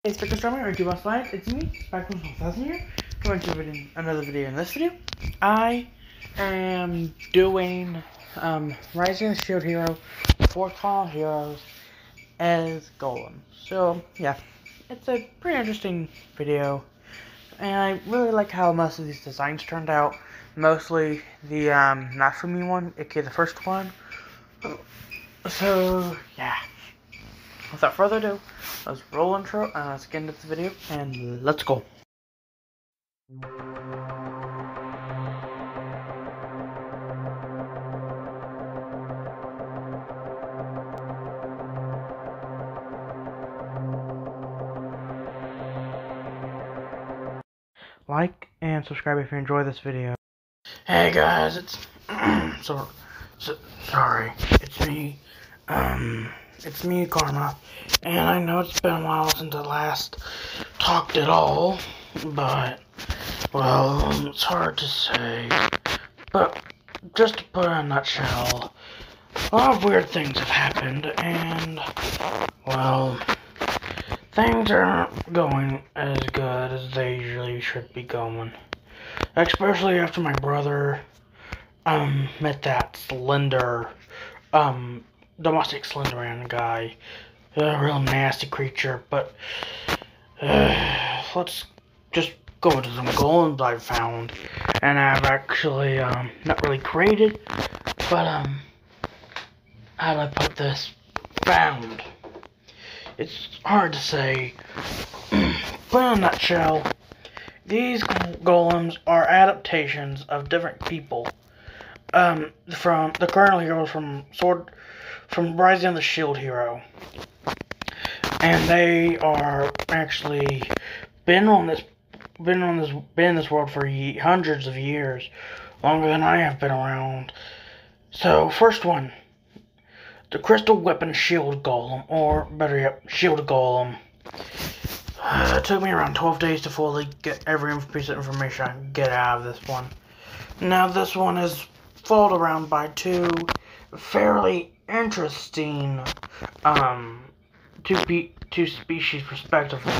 Hey, Spectre Streamer, or do you want to It's me, Spectre 1000 here. Coming to another video. In this video, I am doing Rising of the Shield Hero, 4th Call Heroes as Golem. So yeah, it's a pretty interesting video, and I really like how most of these designs turned out. Mostly the Nafumi one, aka the first one. So yeah. Without further ado, let's roll intro and let's get into the video and let's go. Like and subscribe if you enjoy this video. Hey guys, it's sorry, it's me, Karma, and I know it's been a while since I last talked at all, but, well, it's hard to say, but just to put it in a nutshell, a lot of weird things have happened, and, well, things aren't going as good as they usually should be going, especially after my brother, met that slender, domestic Slenderman guy. A real nasty creature, but let's just go into some golems I've found, and I've actually not really created, but how do I put this? Found. It's hard to say, but in a nutshell, these golems are adaptations of different people. From the current heroes from Rising of the Shield Hero, and they are actually been in this world for hundreds of years, longer than I have been around. So first one, the Crystal Weapon Shield Golem, or better yet, Shield Golem. It took me around 12 days to fully get every piece of information I could get out of this one. Now this one is followed around by two fairly interesting two species respectively.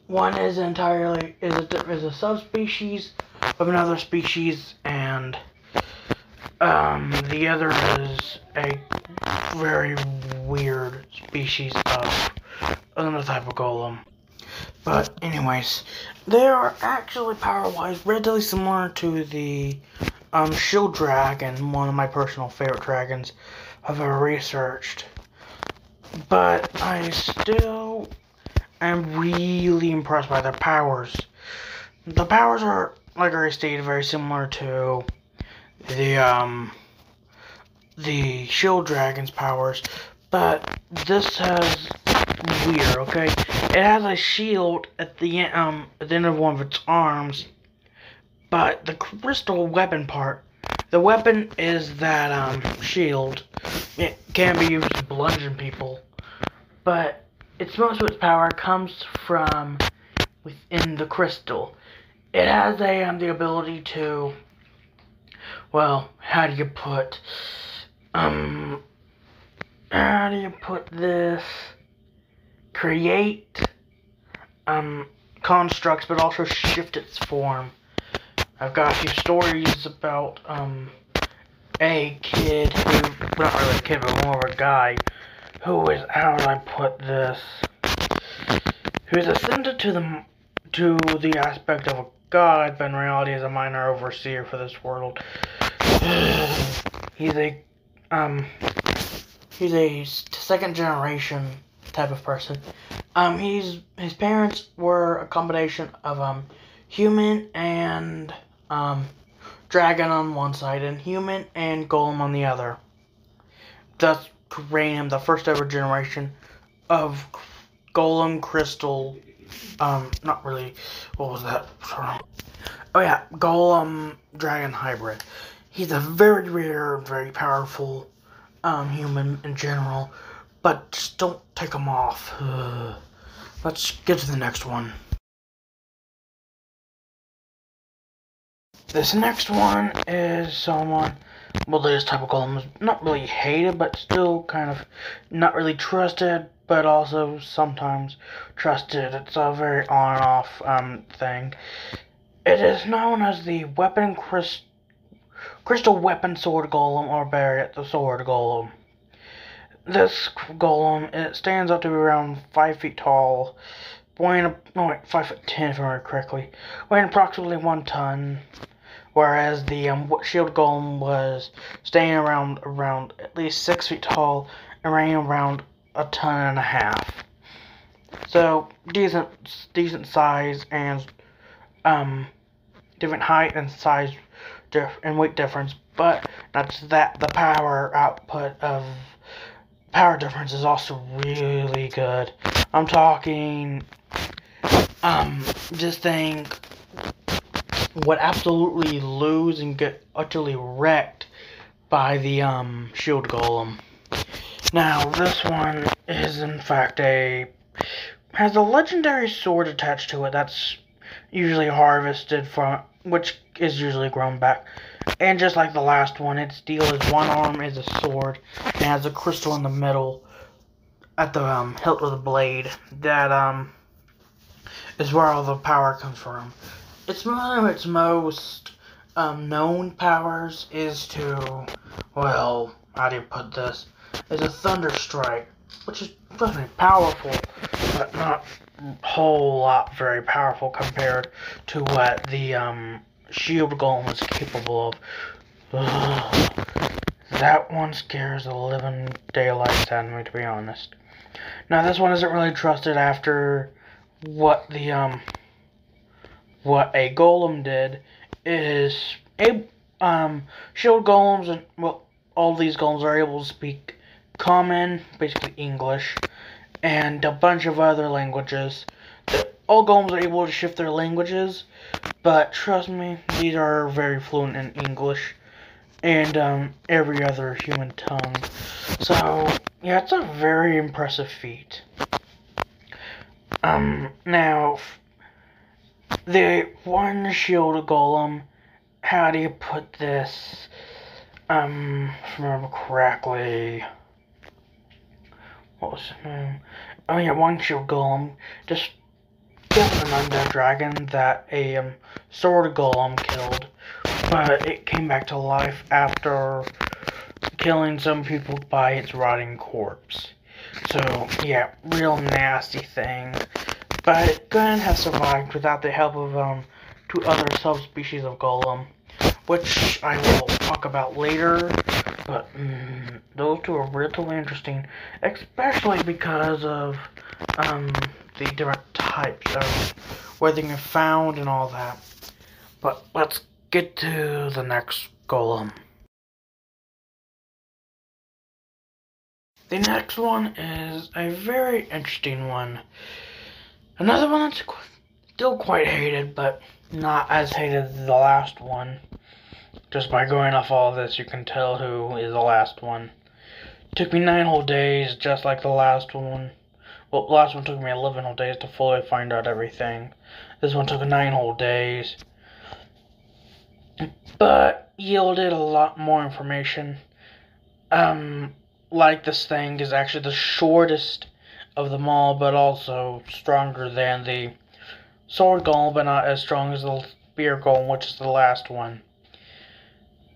One is a subspecies of another species, and the other is a very weird species of another type of golem. But anyways, they are actually power-wise relatively similar to the Shield Dragon, one of my personal favorite dragons I've ever researched. But I still am really impressed by their powers. The powers are, like I stated, very similar to the Shield Dragon's powers, but this has weird, okay? It has a shield at the end of one of its arms. But the crystal weapon part, the weapon is that shield. It can be used to bludgeon people, but most of its power comes from within the crystal. It has the ability to, well, how do you put this? Create constructs, but also shift its form. I've got a few stories about a kid who, not really a kid, but more of a guy who is, how do I put this, who's ascended to the aspect of a god, but in reality is a minor overseer for this world. He's a second generation type of person. His parents were a combination of human and dragon on one side, and human and golem on the other. Thus creating him the first ever generation of golem crystal, not really, what was that? Sorry. Oh yeah, golem dragon hybrid. He's a very rare, very powerful human in general, but just don't take him off. Let's get to the next one. This next one is someone, well, this type of golem is not really hated, but still kind of not really trusted but also sometimes trusted. It's a very on and off thing. It is known as the Crystal Weapon Sword Golem, or better yet, the Sword Golem. This golem, it stands up to be around 5 feet tall, weighing 5'10" if I remember correctly, weighing approximately 1 ton, whereas the Sheild Golem was staying around at least 6 feet tall and weighing around 1.5 tons. So decent size and different height and size and weight difference, but not just that, the power difference is also really good. I'm talking, this thing would absolutely lose and get utterly wrecked by the Sheild Golem. Now, this one is in fact has a legendary sword attached to it that's usually harvested from, which is usually grown back. And just like the last one, its deal is one arm is a sword and has a crystal in the middle at the hilt of the blade. That is where all the power comes from. It's one of its most known powers is to, well, how do you put this? Is a thunder strike, which is definitely powerful, but not a whole lot very powerful compared to what the Sheild Golem is capable of. Ugh. That one scares the living daylights out of me, to be honest. Now, this one isn't really trusted after what the what a golem did. It is Sheild Golems, and well, all these golems are able to speak Common, basically English, and a bunch of other languages. All golems are able to shift their languages, but trust me, these are very fluent in English and every other human tongue. So yeah, it's a very impressive feat. Now, the one Sheild Golem, how do you put this? If I remember correctly, what was his name? Oh yeah, one Sheild Golem just killed an undead dragon that a sword golem killed, but it came back to life after killing some people by its rotting corpse. So yeah, real nasty thing. But it couldn't have survived without the help of 2 other subspecies of golem, which I will talk about later. But those 2 are really interesting, especially because of the different types of where they are found and all that. But let's get to the next golem. The next one is a very interesting one. Another one that's still quite hated, but not as hated as the last one. Just by going off all of this, you can tell who is the last one. It took me 9 whole days, just like the last one. Well, the last one took me 11 whole days to fully find out everything. This one took 9 whole days, but yielded a lot more information. Like this thing is actually the shortest of them all, but also stronger than the sword golem, but not as strong as the spear golem, which is the last one.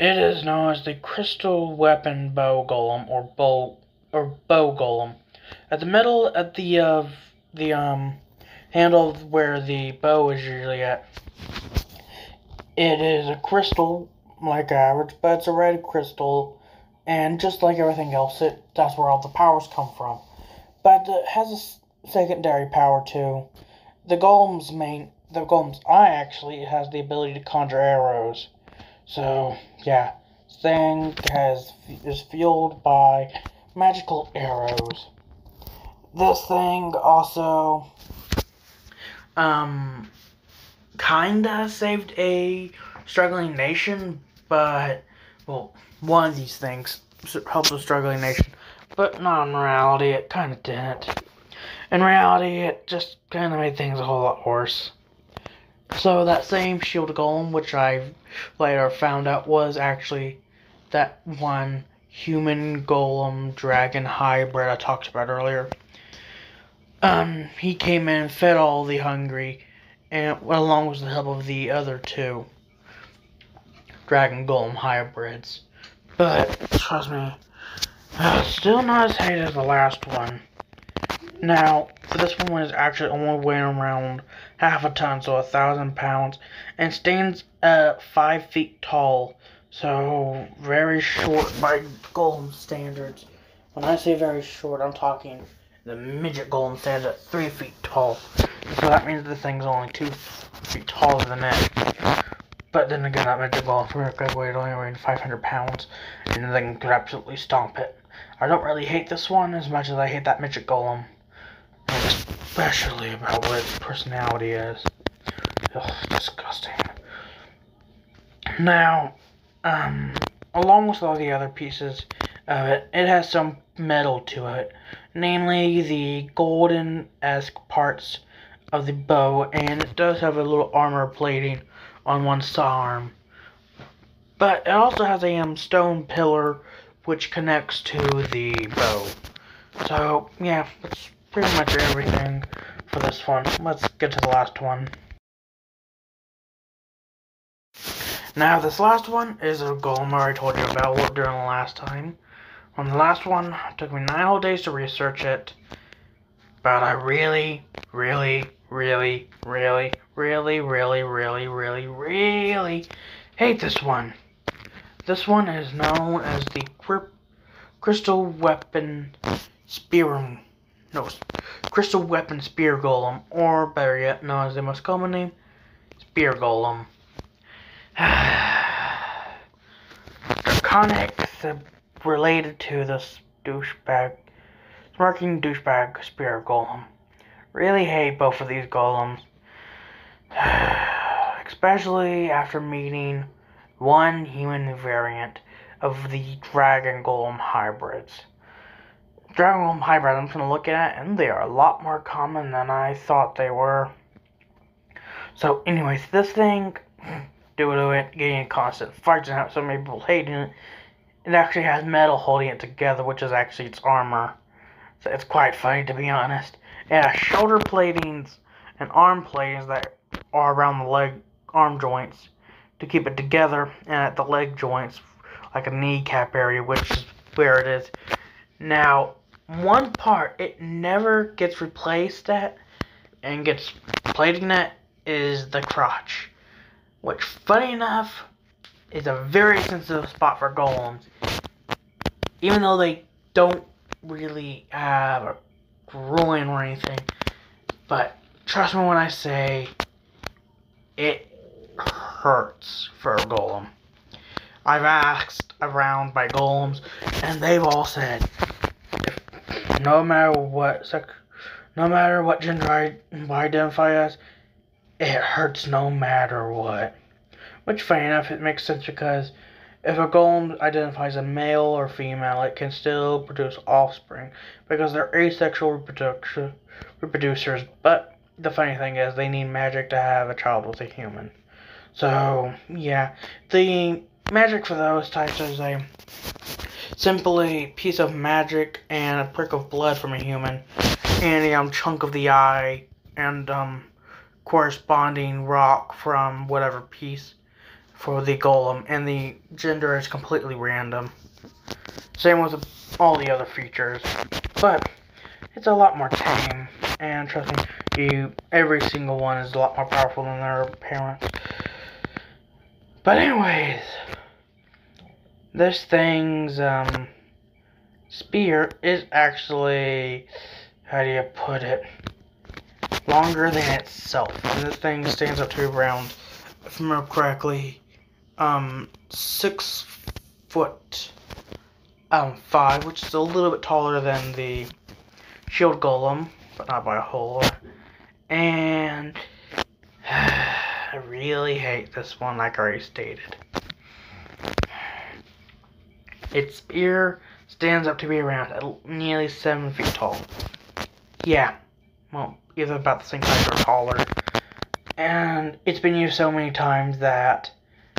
It is known as the Crystal Weapon Bow Golem, or bow golem. At the middle, at the handle where the bow is usually at, it is a crystal, like average, but it's a red crystal, and just like everything else, that's where all the powers come from. But it has a secondary power too. The golem's eye actually has the ability to conjure arrows. So yeah, this thing is fueled by magical arrows. This thing also kinda saved a struggling nation, but well, one of these things helped a struggling nation, but not in reality. It kinda didn't. In reality, it just kinda made things a whole lot worse. So that same Sheild Golem, which I later found out was actually that one human golem dragon hybrid I talked about earlier. he came in and fed all the hungry, and along with the help of the other two Dragon Golem hybrids. But, trust me, still not as hated as the last one. Now, this one is actually only weighing around half a ton, so 1,000 pounds, and stands at 5 feet tall, so very short by Golem standards. When I say very short, I'm talking the midget Golem stands at 3 feet tall, so that means the thing's only 2 feet taller than it. But then again, that midget Golem weighed only around 500 pounds, and the thing could absolutely stomp it. I don't really hate this one as much as I hate that midget Golem. Especially about what its personality is. Ugh, disgusting. Now, along with all the other pieces of it, it has some metal to it. Namely, the golden-esque parts of the bow, and it does have a little armor plating on one arm. But it also has a stone pillar which connects to the bow. So, yeah, that's pretty much everything for this one. Let's get to the last one. Now, this last one is a Golem I told you about during the last time. On the last one, it took me 9 whole days to research it, but I really hate this one. This one is known as the Crystal Weapon Spear Golem, or better yet, known as the most common name, Spear Golem. Draconics related to this smirking douchebag Spear Golem. Really hate both of these golems, especially after meeting one human variant of the Dragon Golem hybrids. Dragon Golem hybrids, I'm going to look at, and they are a lot more common than I thought they were. So, anyways, this thing, due to it getting constant fights and so many people hating it, it actually has metal holding it together, which is actually its armor. So it's quite funny, to be honest. It has shoulder platings and arm platings that are around the arm joints to keep it together, and at the leg joints, like a kneecap area, which is where it is. Now, one part it never gets replaced at and gets plating at is the crotch, which, funny enough, is a very sensitive spot for golems, even though they don't really have a groin or anything. But trust me when I say it hurts for a golem. I've asked around by golems, and they've all said, no matter what gender I identify as, it hurts no matter what. Which, funny enough, it makes sense, because if a golem identifies as male or female, it can still produce offspring, because they're asexual reproducers. But the funny thing is, they need magic to have a child with a human. So, yeah, the magic for those types is a simply piece of magic and a prick of blood from a human, and a chunk of the eye, and corresponding rock from whatever piece for the golem, and the gender is completely random. Same with all the other features, but it's a lot more tame, and trust me, every single one is a lot more powerful than their parents. But anyways, this thing's spear is actually, how do you put it, longer than itself. And this thing stands up to around, if I remember correctly, 6 foot 5, which is a little bit taller than the Sheild Golem, but not by a whole lot. And I really hate this one, like I already stated. Its spear stands up to be around nearly 7 feet tall. Yeah, well, either about the same size or taller. And it's been used so many times that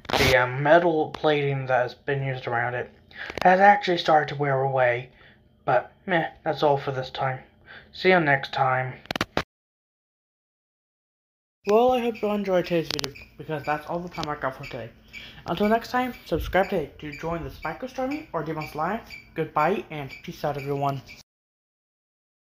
the metal plating that has been used around it has actually started to wear away. But, meh, that's all for this time. See you next time. Well, I hope you enjoyed today's video, because that's all the time I got for today. Until next time, subscribe today to join the Spikers Army or Demon's Alliance. Goodbye, and peace out, everyone.